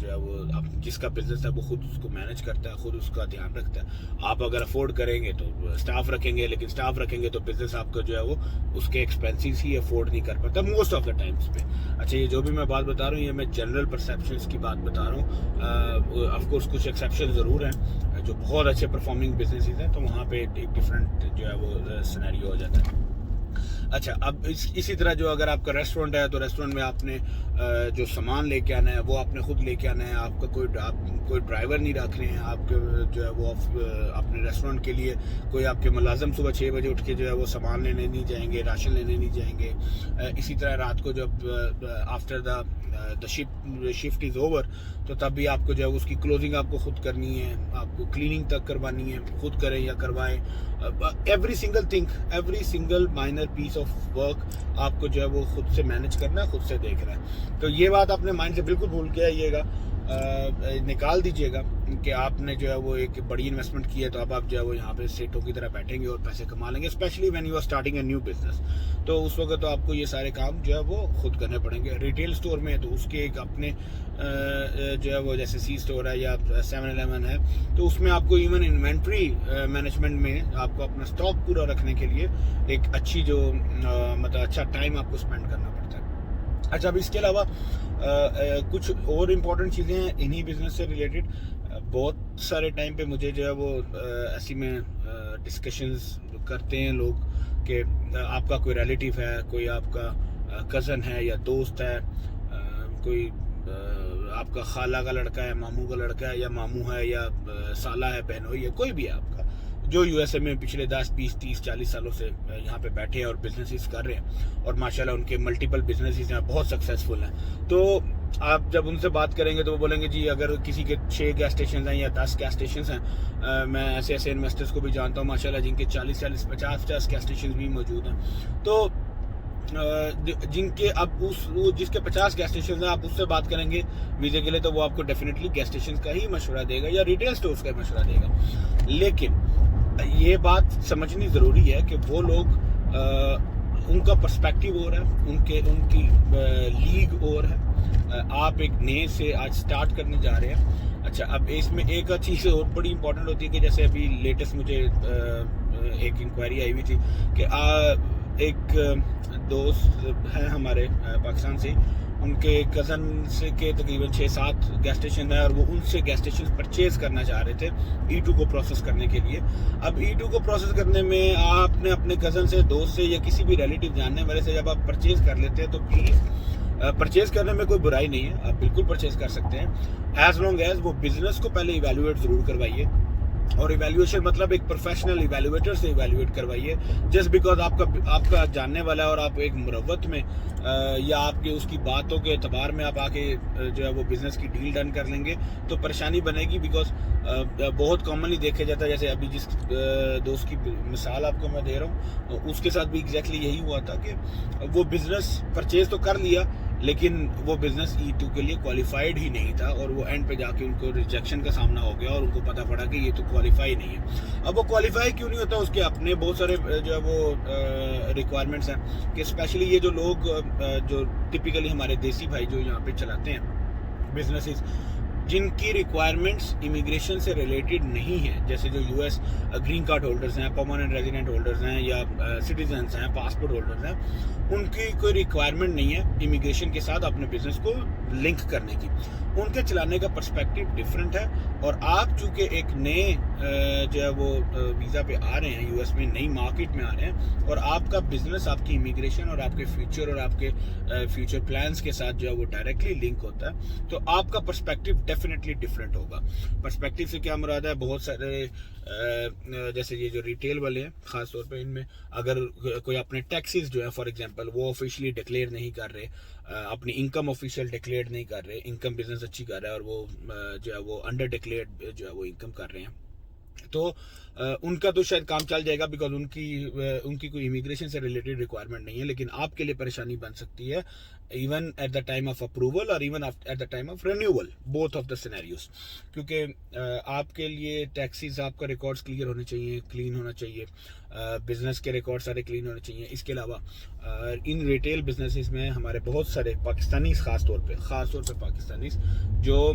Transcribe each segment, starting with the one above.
جو ہے وہ جس کا بزنس ہے وہ خود اس کو مینج کرتا ہے, خود اس کا دھیان رکھتا ہے. آپ اگر افورڈ کریں گے تو اسٹاف رکھیں گے, لیکن اسٹاف رکھیں گے تو بزنس آپ کا جو ہے وہ اس کے ایکسپینسز ہی افورڈ نہیں کر پاتا موسٹ آف دا ٹائمس پہ. اچھا, یہ جو بھی میں بات بتا رہا ہوں یہ میں جنرل پرسیپشنس کی بات بتا رہا ہوں. آف کورس کچھ ایکسیپشن ضرور ہیں جو بہت اچھے پرفارمنگ بزنسز ہیں, تو وہاں پہ ایک ڈفرینٹ جو ہے وہ سینیریو ہو جاتا ہے. اچھا, اب اسی طرح جو اگر آپ کا ریسٹورینٹ ہے تو ریسٹورینٹ میں آپ نے جو سامان لے کے آنا ہے وہ آپ نے خود لے کے آنا ہے. آپ کا کوئی ڈرائیور نہیں رکھ رہے ہیں. آپ کے جو ہے وہ اپنے ریسٹورینٹ کے لیے کوئی آپ کے ملازم صبح 6 بجے اٹھ کے جو ہے وہ سامان لینے نہیں جائیں گے, راشن لینے نہیں جائیں گے. اسی طرح رات کو جب after the shift is over تو تب بھی آپ کو جو ہے اس کی کلوزنگ آپ کو خود کرنی ہے, آپ کو کلیننگ تک کروانی ہے, خود کریں یا کروائیں. Every single minor piece of work آپ کو جو ہے وہ خود سے مینج کرنا ہے, خود سے دیکھنا ہے. تو یہ بات اپنے مائنڈ سے بالکل بھول کے آئیے گا, نکال دیجئے گا کہ آپ نے جو ہے وہ ایک بڑی انویسٹمنٹ کی ہے تو اب آپ جو ہے وہ یہاں پہ سیٹوں کی طرح بیٹھیں گے اور پیسے کما لیں گے, especially when you are starting a new business. تو اس وقت تو آپ کو یہ سارے کام جو ہے وہ خود کرنے پڑیں گے. ریٹیل اسٹور میں تو اس کے ایک اپنے جو ہے وہ جیسے سی اسٹور ہے یا 7-Eleven ہے, تو اس میں آپ کو ایون انوینٹری مینجمنٹ میں آپ کو اپنا اسٹاک پورا رکھنے کے لیے ایک اچھی جو مطلب اچھا ٹائم آپ کو اسپینڈ کرنا پڑتا ہے. اچھا, اب اس کے علاوہ کچھ اور امپورٹنٹ چیزیں ہیں انہی بزنس سے ریلیٹڈ. بہت سارے ٹائم پہ مجھے جو ہے وہ ایسی میں ڈسکشنز کرتے ہیں لوگ کہ آپ کا کوئی ریلیٹیو ہے, کوئی آپ کا کزن ہے یا دوست ہے, کوئی آپ کا خالہ کا لڑکا ہے, ماموں کا لڑکا ہے, یا ماموں ہے, یا سالہ ہے, بہنوئی ہے, کوئی بھی ہے آپ کا جو یو ایس اے میں پچھلے 10, 20, 30, 40 سالوں سے یہاں پہ بیٹھے ہیں اور بزنسز کر رہے ہیں, اور ماشاءاللہ ان کے ملٹیپل بزنسز ہیں, بہت سکسیزفل ہیں. تو آپ جب ان سے بات کریں گے تو وہ بولیں گے جی اگر کسی کے 6 گیس اسٹیشنز ہیں یا 10 گیس اسٹیشنز ہیں, میں ایسے انویسٹرز کو بھی جانتا ہوں ماشاءاللہ جن کے 40, 50 گیس اسٹیشنز بھی موجود ہیں. تو جن کے اب جس کے 50 گیس اسٹیشنز ہیں, آپ اس سے بات کریں گے ویزے کے لیے تو وہ آپ کو ڈیفینیٹلی گیس اسٹیشنز کا ہی مشورہ دے گا یا ریٹیل اسٹورز کا مشورہ دے گا. لیکن یہ بات سمجھنی ضروری ہے کہ وہ لوگ ان کا پرسپیکٹیو اور ہے, ان کی لیگ اور ہے. آپ ایک نئے سے آج سٹارٹ کرنے جا رہے ہیں. اچھا, اب اس میں ایک چیز اور بڑی امپورٹنٹ ہوتی ہے کہ جیسے ابھی لیٹسٹ مجھے ایک انکوائری آئی ہوئی تھی کہ ایک دوست ہیں ہمارے پاکستان سے, ان کے کزن سے کے تقریباً 6-7 گیس اسٹیشن ہیں اور وہ ان سے گیس اسٹیشن پرچیز کرنا چاہ رہے تھے E2 کو پروسیس کرنے کے لیے. اب E2 کو پروسیس کرنے میں آپ نے اپنے کزن سے, دوست سے یا کسی بھی ریلیٹیو جاننے والے سے جب آپ پرچیز کر لیتے ہیں تو پلیز پرچیز کرنے میں کوئی برائی نہیں ہے, آپ بالکل پرچیز کر سکتے ہیں, ایز لانگ ایز وہ بزنس کو پہلے ایویلویٹ ضرور کروائیے. اور ایویلویشن مطلب ایک پروفیشنل ایویلویٹر سے ایویلویٹ کروائیے. جسٹ بیکاز آپ کا جاننے والا ہے اور آپ ایک مروت میں یا آپ کے اس کی باتوں کے اعتبار میں آپ آ کے جو ہے وہ بزنس کی ڈیل ڈن کر لیں گے تو پریشانی بنے گی. بیکاز بہت کامنلی دیکھا جاتا ہے, جیسے ابھی جس دوست کی مثال آپ کو میں دے رہا ہوں اس کے ساتھ بھی ایگزیکٹلی یہی ہوا تھا کہ وہ بزنس پرچیز تو کر لیا لیکن وہ بزنس E2 کے لیے کوالیفائڈ ہی نہیں تھا, اور وہ اینڈ پہ جا کے ان کو ریجیکشن کا سامنا ہو گیا اور ان کو پتہ پڑا کہ یہ تو کوالیفائی نہیں ہے. اب وہ کوالیفائی کیوں نہیں ہوتا, اس کے اپنے بہت سارے جو ہے وہ ریکوائرمنٹس ہیں کہ اسپیشلی یہ جو لوگ جو ٹپیکلی ہمارے دیسی بھائی جو یہاں پہ چلاتے ہیں بزنسز, جن کی ریکوائرمنٹس امیگریشن سے ریلیٹڈ نہیں ہیں, جیسے جو US گرین کارڈ ہولڈرز ہیں, پرماننٹ ریزیڈنٹ ہولڈرز ہیں یا سٹیزنز ہیں, پاسپورٹ ہولڈرز ہیں, ان کی کوئی ریکوائرمنٹ نہیں ہے امیگریشن کے ساتھ اپنے بزنس کو لنک کرنے کی. ان کے چلانے کا پرسپیکٹیو ڈفرینٹ ہے, اور آپ چونکہ ایک نئے جو ہے وہ ویزا پہ آ رہے ہیں US میں, نئی مارکیٹ میں آ رہے ہیں, اور آپ کا بزنس آپ کی امیگریشن اور آپ کے فیوچر اور آپ کے فیوچر پلانس کے ساتھ جو ہے وہ ڈائریکٹلی لنک ہوتا ہے, تو آپ کا پرسپیکٹیو ڈیفینیٹلی ڈفرینٹ ہوگا. پرسپیکٹیو سے کیا مراد ہے, بہت سارے جیسے یہ جو ریٹیل والے ہیں خاص طور پہ, ان میں اگر کوئی اپنے ٹیکسز جو ہے فار ایگزامپل وہ آفیشلی ڈکلیئر نہیں کر رہے, اپنی انکم آفیشیل ڈکلیئر نہیں کر رہے, انکم بزنس اچھی کر رہا ہے اور وہ جو ہے وہ انڈر ڈکلیئرڈ جو ہے وہ انکم کر رہے ہیں, تو ان کا تو شاید کام چل جائے گا بیکاز ان کی کوئی امیگریشن سے ریلیٹڈ ریکوائرمنٹ نہیں ہے، لیکن آپ کے لیے پریشانی بن سکتی ہے even at the time of approval اور even at the time of renewal, both of the scenarios, کیونکہ آپ کے لیے ٹیکسیز آپ کا ریکارڈز کلیئر ہونے چاہیے، کلین ہونا چاہیے، بزنس کے ریکارڈ سارے کلین ہونے چاہیے۔ اس کے علاوہ ان ریٹیل بزنسز میں ہمارے بہت سارے پاکستانیز خاص طور پہ پاکستانیز جو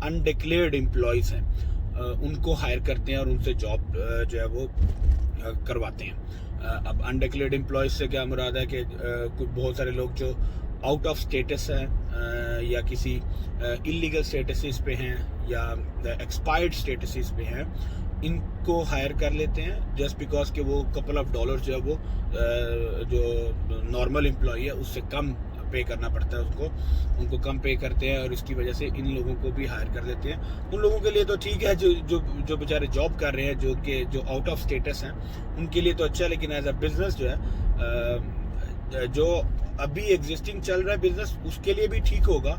انڈکلیئرڈ امپلائیز ہیں، ان کو ہائر کرتے ہیں اور ان سے جاب جو ہے وہ کرواتے ہیں۔ اب انڈکلیئرڈ امپلائیز سے کیا مراد ہے کہ بہت سارے لوگ جو آؤٹ آف اسٹیٹس ہیں یا کسی انلیگل اسٹیٹسز پہ ہیں یا ایکسپائرڈ اسٹیٹسز پہ ہیں، ان کو ہائر کر لیتے ہیں جسٹ بیکاز کہ وہ کپل آف ڈالر جو ہے وہ جو نارمل امپلائی ہے اس سے کم پے کرنا پڑتا ہے ان کو کم پے کرتے ہیں، اور اس کی وجہ سے ان لوگوں کو بھی ہائر کر دیتے ہیں۔ ان لوگوں کے لیے تو ٹھیک ہے جو بیچارے جاب کر رہے ہیں، جو آؤٹ آف اسٹیٹس ہیں، ان کے لیے تو اچھا ہے، لیکن ایز اے بزنس جو ہے جو ابھی ایگزسٹنگ چل رہا ہے بزنس، اس کے لیے بھی ٹھیک ہوگا،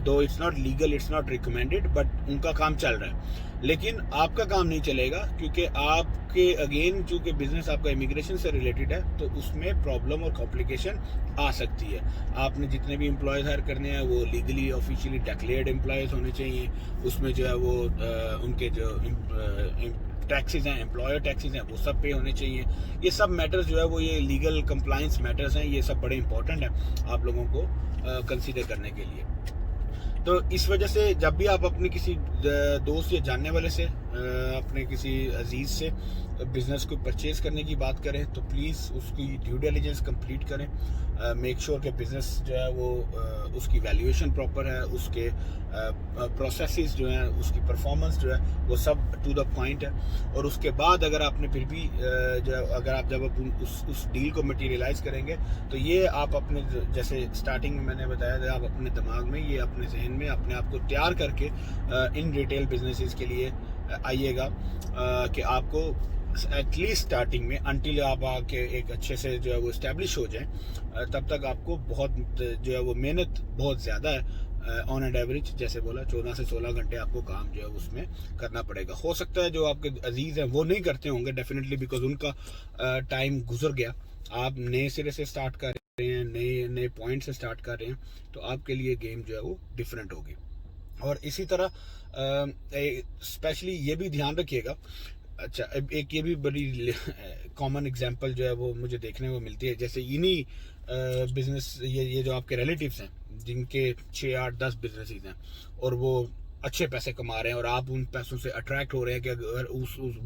though it's not legal, it's not recommended, but ان کا کام چل رہا ہے۔ لیکن آپ کا کام نہیں چلے گا کیونکہ آپ کے اگین چونکہ بزنس آپ کا امیگریشن سے ریلیٹڈ ہے، تو اس میں پرابلم اور کمپلیکیشن آ سکتی ہے۔ آپ نے جتنے بھی امپلائیز ہائر کرنے ہیں وہ لیگلی آفیشیلی ڈکلیئرڈ امپلائیز ہونے چاہیے، اس میں جو ہے وہ ان کے جو ٹیکسز ہیں، امپلائر ٹیکسز ہیں، وہ سب پے ہونے چاہیے۔ یہ سب میٹرز جو ہے وہ یہ لیگل کمپلائنس میٹرز ہیں، یہ سب بڑے امپورٹنٹ ہیں آپ لوگوں کو کنسیڈر کرنے کے لیے۔ تو اس وجہ سے جب بھی آپ اپنے کسی دوست یا جاننے والے سے، اپنے کسی عزیز سے بزنس کو پرچیز کرنے کی بات کریں تو پلیز اس کی ڈیو ڈیلیجنس کمپلیٹ کریں، میک شور کہ بزنس جو ہے وہ اس کی ویلیویشن پراپر ہے، اس کے پروسیسز جو ہیں، اس کی پرفارمنس جو ہے وہ سب ٹو دا پوائنٹ ہے۔ اور اس کے بعد اگر آپ نے پھر بھی اگر آپ جب اس ڈیل کو مٹیریلائز کریں گے تو یہ آپ اپنے جیسے اسٹارٹنگ میں نے بتایا تھا، آپ اپنے دماغ میں، یہ اپنے ذہن میں اپنے آپ کو تیار کر کے ان ریٹیل بزنسز کے لیے آئیے گا کہ آپ کو ایٹ لیسٹ اسٹارٹنگ میں انٹل آپ آ کے ایک اچھے سے جو ہے وہ اسٹیبلش ہو جائیں، تب تک آپ کو بہت جو ہے وہ محنت بہت زیادہ ہے، آن اینڈ ایوریج جیسے بولا 14 سے 16 گھنٹے آپ کو کام جو ہے اس میں کرنا پڑے گا۔ ہو سکتا ہے جو آپ کے عزیز ہیں وہ نہیں کرتے ہوں گے ڈیفینیٹلی، بیکاز ان کا ٹائم گزر گیا، آپ نئے سرے سے سٹارٹ کر رہے ہیں، نئے پوائنٹ سے سٹارٹ کر رہے ہیں، تو آپ کے لیے گیم جو ہے وہ ڈیفرنٹ ہوگی۔ اور اسی طرح اسپیشلی یہ بھی دھیان رکھیے گا، اچھا ایک یہ بھی بڑی کامن اگزامپل جو ہے وہ مجھے دیکھنے کو ملتی ہے، جیسے انہی بزنس یہ جو آپ کے ریلیٹیوز ہیں جن کے 6 8 10 بزنسز ہیں اور وہ اچھے پیسے کما رہے ہیں اور آپ ان پیسوں سے اٹریکٹ ہو رہے ہیں کہ اگر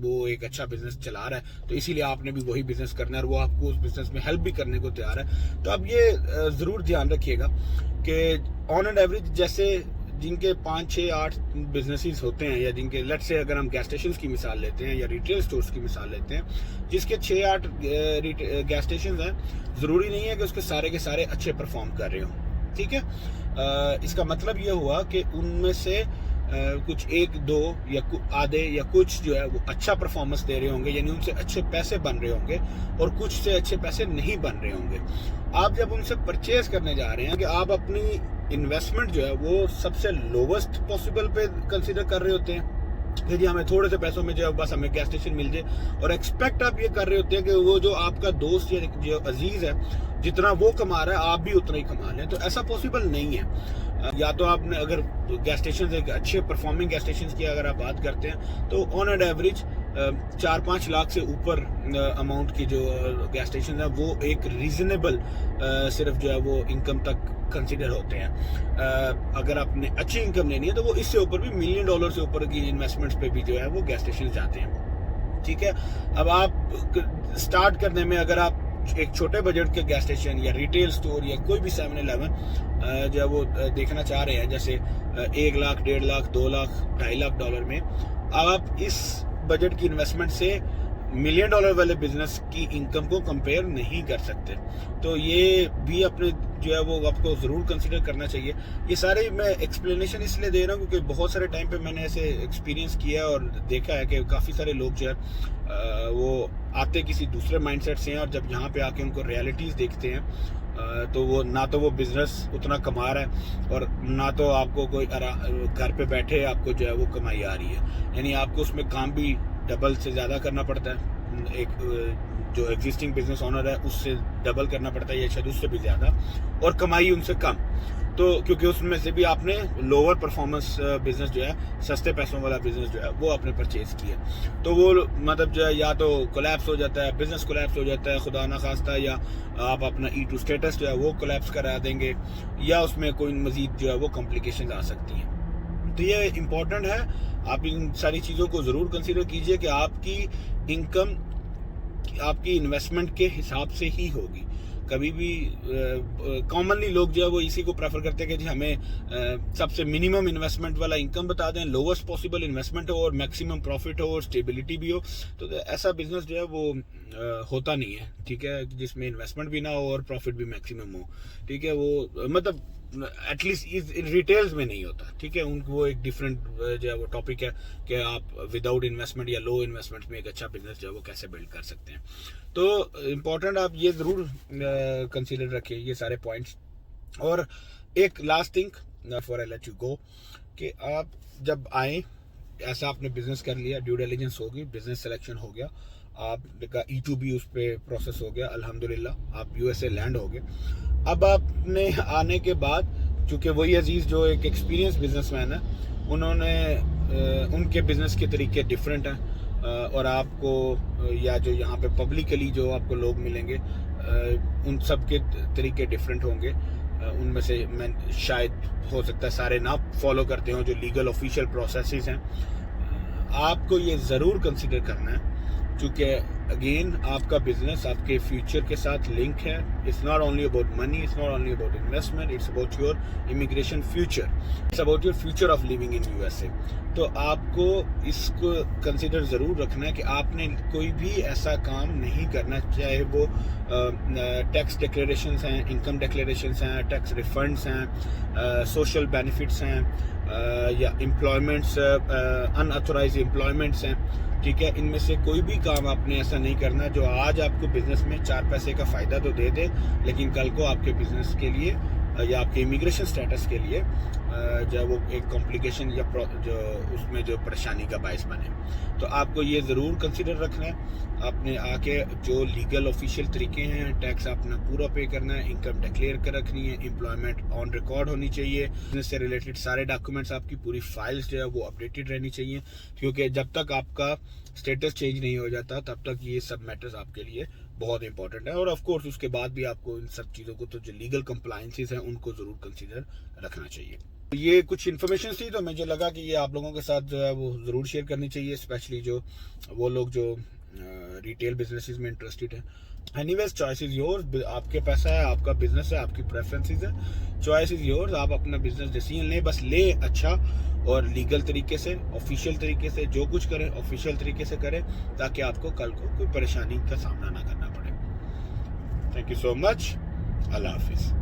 وہ ایک اچھا بزنس چلا رہا ہے تو اسی لیے آپ نے بھی وہی بزنس کرنا ہے اور وہ آپ کو اس بزنس میں ہیلپ بھی کرنے کو تیار ہے، تو اب یہ ضرور دھیان رکھیے گا کہ آن اینڈ ایوریج جیسے جن کے 5 6 8 بزنسز ہوتے ہیں، یا جن کے لیٹ سے اگر ہم گیس اسٹیشنز کی مثال لیتے ہیں یا ریٹیل سٹورز کی مثال لیتے ہیں، جس کے 6 8 گیس اسٹیشنز ہیں، ضروری نہیں ہے کہ اس کے سارے اچھے پرفارم کر رہے ہوں، ٹھیک ہے۔ اس کا مطلب یہ ہوا کہ ان میں سے کچھ 1 2 یا آدھے یا کچھ جو ہے وہ اچھا پرفارمنس دے رہے ہوں گے، یعنی ان سے اچھے پیسے بن رہے ہوں گے، اور کچھ سے اچھے پیسے نہیں بن رہے ہوں گے۔ آپ جب ان سے پرچیز کرنے جا رہے ہیں کہ آپ اپنی انویسٹمنٹ جو ہے وہ سب سے لووسٹ پاسبل پہ کنسیڈر کر رہے ہوتے ہیں کہ جی ہمیں تھوڑے سے پیسوں میں جو ہے بس ہمیں گیس اسٹیشن مل جائے، اور ایکسپیکٹ آپ یہ کر رہے ہوتے ہیں کہ وہ جو آپ کا دوست یا جو عزیز ہے جتنا وہ کما رہا ہے آپ بھی اتنا ہی کما لیں، تو ایسا پاسبل نہیں ہے۔ یا تو آپ نے اگر گیس اسٹیشن اچھے پرفارمنگ گیس اسٹیشن کی اگر آپ بات کرتے ہیں تو آن اینڈ ایوریج 4-5 لاکھ سے اوپر اماؤنٹ کی جو گیس اسٹیشن ہیں وہ ایک ریزنیبل صرف جو ہے وہ انکم تک کنسیڈر ہوتے ہیں۔ اگر آپ نے اچھی انکم لینی ہے تو وہ اس سے اوپر بھی $1 ملین سے اوپر کی انویسٹمنٹس پہ بھی جو ہے وہ گیس اسٹیشن جاتے ہیں، ٹھیک ہے۔ اب آپ سٹارٹ کرنے میں اگر آپ ایک چھوٹے بجٹ کے گیس اسٹیشن یا ریٹیل سٹور یا کوئی بھی 7-11 جو ہے وہ دیکھنا چاہ رہے ہیں، جیسے 1 لاکھ 1.5 لاکھ 2 لاکھ $2.5 لاکھ میں، اب آپ اس بجٹ کی انویسٹمنٹ سے $1 ملین والے بزنس کی انکم کو کمپیئر نہیں کر سکتے، تو یہ بھی اپنے جو ہے وہ آپ کو ضرور کنسیڈر کرنا چاہیے۔ یہ سارے میں ایکسپلینیشن اس لیے دے رہا ہوں کیونکہ بہت سارے ٹائم پہ میں نے ایسے ایکسپیرینس کیا ہے اور دیکھا ہے کہ کافی سارے لوگ جو ہے وہ آتے کسی دوسرے مائنڈ سیٹ سے ہیں، اور جب یہاں پہ آ کے ان کو ریالٹیز دیکھتے ہیں تو وہ نہ تو وہ بزنس اتنا کما رہا ہے اور نہ تو آپ کو کوئی گھر پہ بیٹھے آپ کو جو ہے وہ کمائی آ رہی ہے. یعنی آپ کو اس میں کام بھی ڈبل سے زیادہ کرنا پڑتا ہے. ایک جو ایگزسٹنگ بزنس اونر ہے اس سے ڈبل کرنا پڑتا ہے یا شاید اس سے بھی زیادہ, اور کمائی ان سے کم. تو کیونکہ اس میں سے بھی آپ نے لوور پرفارمنس بزنس جو ہے, سستے پیسوں والا بزنس جو ہے وہ آپ نے پرچیز کیا, تو وہ مطلب جو ہے یا تو کولیپس ہو جاتا ہے, بزنس کولیپس ہو جاتا ہے خدا نہ خواستہ, یا آپ اپنا E2 اسٹیٹس جو ہے وہ کولیپس کرا دیں گے, یا اس میں کوئی مزید جو ہے وہ کمپلیکیشنز آ سکتی ہیں. تو یہ امپورٹنٹ ہے, آپ ان ساری چیزوں کو ضرور کنسیڈر کیجئے کہ آپ کی انکم آپ کی انویسٹمنٹ کے حساب سے ہی ہوگی. کبھی بھی کامنلی لوگ جو ہے وہ اسی کو پریفر کرتے ہیں کہ جی ہمیں سب سے منیمم انویسٹمنٹ والا انکم بتا دیں, لووسٹ پاسبل انویسٹمنٹ ہو اور میکسیمم پروفٹ ہو اور اسٹیبلٹی بھی ہو. تو ایسا بزنس جو ہے وہ ہوتا نہیں ہے, ٹھیک ہے, جس میں انویسٹمنٹ بھی نہ ہو اور پروفٹ بھی میکسیمم ہو, ٹھیک ہے. وہ مطلب ایٹ لیسٹ ریٹیلز میں نہیں ہوتا, ٹھیک ہے. ان کو وہ ایک ڈفرینٹ جو ہے وہ ٹاپک ہے کہ آپ وداؤٹ انویسٹمنٹ یا لو انویسٹمنٹ میں ایک اچھا بزنس جو ہے وہ کیسے بلڈ کر سکتے ہیں. تو امپورٹنٹ آپ یہ ضرور کنسیڈر رکھیں یہ سارے پوائنٹس. اور ایک last thing for I let you go, کہ آپ جب آئیں, ایسا آپ نے بزنس کر لیا, ڈیو ڈیلیجنس ہوگی, بزنس سلیکشن ہو گیا, آپ کا E2 بھی اس پہ پروسیس ہو گیا, الحمدللہ آپ USA لینڈ ہو گئے. اب آپ نے آنے کے بعد, چونکہ وہی عزیز جو ایک ایکسپیرینس بزنس مین ہے, انہوں نے ان کے بزنس کے طریقے ڈفرینٹ ہیں, اور آپ کو یا جو یہاں پہ پبلکلی جو آپ کو لوگ ملیں گے ان سب کے طریقے ڈفرینٹ ہوں گے. ان میں سے میں شاید ہو سکتا ہے سارے نہ فالو کرتے ہوں جو لیگل آفیشیل پروسیسز ہیں. آپ کو یہ ضرور کنسیڈر کرنا ہے, چونکہ اگین آپ کا بزنس آپ کے فیوچر کے ساتھ لنک ہے. It's not only about money, it's not only about investment, it's about your immigration future, it's about your future of living in USA. تو آپ کو اس کو کنسیڈر ضرور رکھنا ہے کہ آپ نے کوئی بھی ایسا کام نہیں کرنا, چاہے وہ ٹیکس ڈکلیریشنز ہیں, انکم ڈکلیریشنز ہیں, ٹیکس ریفنڈس ہیں, سوشل بینیفٹس ہیں, یا امپلائمنٹس, ان آتھورائز امپلائمنٹس ہیں, ٹھیک ہے. ان میں سے کوئی بھی کام آپ نے ایسا نہیں کرنا جو آج آپ کو بزنس میں 4 پیسے کا فائدہ تو دے دے, لیکن کل کو آپ کے بزنس کے لیے یا آپ کے امیگریشن سٹیٹس کے لیے جو ہے وہ ایک کمپلیکیشن یا جو اس میں جو پریشانی کا باعث بنے. تو آپ کو یہ ضرور کنسیڈر رکھنا ہے, آپ نے آ کے جو لیگل آفیشیل طریقے ہیں, ٹیکس آپ نے پورا پے کرنا ہے, انکم ڈکلیئر کر رکھنی ہے, امپلائمنٹ آن ریکارڈ ہونی چاہیے, بزنس سے ریلیٹڈ سارے ڈاکومنٹس, آپ کی پوری فائلز جو ہے وہ اپڈیٹڈ رہنی چاہیے, کیونکہ جب تک آپ کا اسٹیٹس چینج نہیں ہو جاتا تب تک یہ سب میٹرز آپ کے لیے بہت امپورٹنٹ ہے. اور آف کورس اس کے بعد بھی آپ کو ان سب چیزوں کو, تو جو لیگل کمپلائنسز ہیں ان کو ضرور کنسیڈر رکھنا چاہیے. یہ کچھ انفارمیشن تھی, تو مجھے لگا کہ یہ آپ لوگوں کے ساتھ جو ہے وہ ضرور شیئر کرنی چاہیے, اسپیشلی جو وہ لوگ جو ریٹیل بزنسز میں انٹرسٹڈ ہیں. Anyways choice is yours, آپ کے پیسہ ہے, آپ کا بزنس ہے, آپ کی پریفرنسز ہیں, چوائس از یورز. آپ اپنا بزنس ڈیسیجن لیں, بس لیں اچھا اور لیگل طریقے سے, آفیشیل طریقے سے, جو کچھ کریں آفیشیل طریقے سے کریں, تاکہ آپ کو کل کو کوئی پریشانی کا سامنا نہ کرنا پڑے. تھینک یو سو مچ. اللہ حافظ.